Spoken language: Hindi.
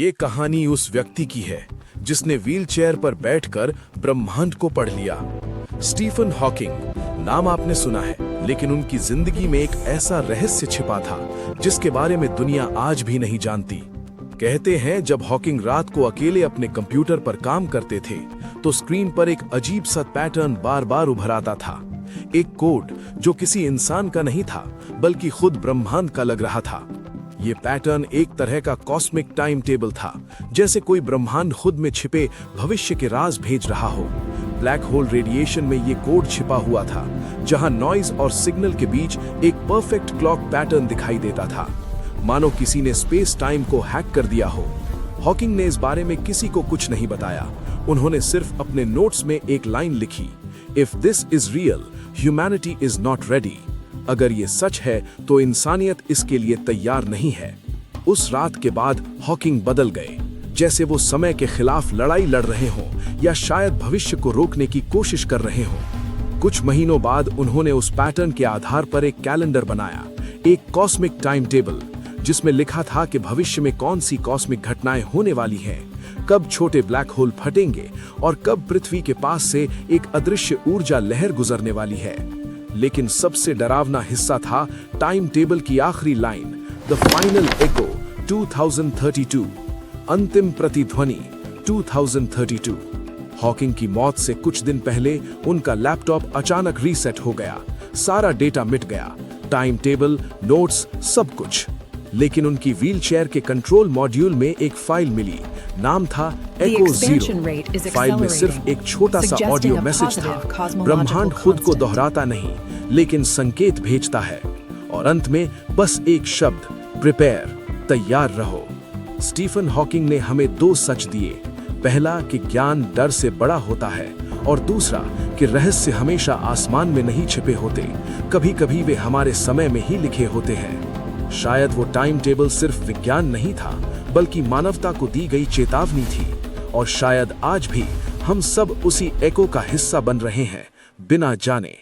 ये कहानी उस व्यक्ति की है जिसने व्हीलचेयर पर बैठकर ब्रह्मांड को पढ़ लिया। स्टीफन हॉकिंग नाम आपने सुना है, लेकिन उनकी जिंदगी में एक ऐसा रहस्य छिपा था जिसके बारे में दुनिया आज भी नहीं जानती। कहते हैं जब हॉकिंग रात को अकेले अपने कंप्यूटर पर काम करते थे तो स्क्रीन पर एक अजीब सा पैटर्न बार बार उभर आता था। एक कोड जो किसी इंसान का नहीं था बल्कि खुद ब्रह्मांड का लग रहा था। ये पैटर्न एक तरह का कॉस्मिक टाइम टेबल था, जैसे कोई ब्रह्मांड खुद में छिपे भविष्य के राज भेज रहा हो। ब्लैक होल रेडिएशन में ये कोड छिपा हुआ था, जहां नॉइज और सिग्नल के बीच एक परफेक्ट क्लॉक पैटर्न दिखाई देता था, मानो किसी ने स्पेस टाइम को हैक कर दिया हो। हॉकिंग ने इस बारे में किसी को कुछ नहीं बताया। उन्होंने सिर्फ अपने नोट्स में एक लाइन लिखी, if this is real, humanity is not ready. अगर ये सच है तो इंसानियत इसके लिए तैयार नहीं है। उस रात के बाद हॉकिंग बदल गए, जैसे वो समय के खिलाफ लड़ाई लड़ रहे हों या शायद भविष्य को रोकने की कोशिश कर रहे हों। कुछ महीनों बाद उन्होंने उस पैटर्न के आधार पर एक कैलेंडर बनाया, एक कॉस्मिक टाइम टेबल, जिसमें लिखा था कि भविष्य में कौन सी कॉस्मिक घटनाएं होने वाली हैं, कब छोटे ब्लैक होल फटेंगे और कब पृथ्वी के पास से एक अदृश्य ऊर्जा लहर गुजरने वाली है। लेकिन सबसे डरावना हिस्सा था टाइम टेबल की आखिरी लाइन, द फाइनल एको 2032, अंतिम प्रतिध्वनि 2032। हॉकिंग की मौत से कुछ दिन पहले उनका लैपटॉप अचानक रीसेट हो गया, सारा डेटा मिट गया, टाइम टेबल, नोट्स, सब कुछ। लेकिन उनकी व्हीलचेयर के कंट्रोल मॉड्यूल में एक फाइल मिली, नाम था एको 0। फाइल में सिर्फ एक छोटा सा ऑडियो मैसेज था, ब्रह्मांड खुद को दोहराता नहीं लेकिन संकेत भेजता है, और अंत में बस एक शब्द, प्रिपेयर, तैयार रहो। स्टीफन हॉकिंग ने हमें दो सच दिए, पहला कि ज्ञान डर से बड़ा होता है, और दूसरा कि रहस्य हमेशा आसमान में नहीं छिपे होते, कभी कभी वे हमारे समय में ही लिखे होते हैं। शायद वो टाइम टेबल सिर्फ विज्ञान नहीं था बल्कि मानवता को दी गई चेतावनी थी, और शायद आज भी हम सब उसी एको का हिस्सा बन रहे हैं बिना जाने।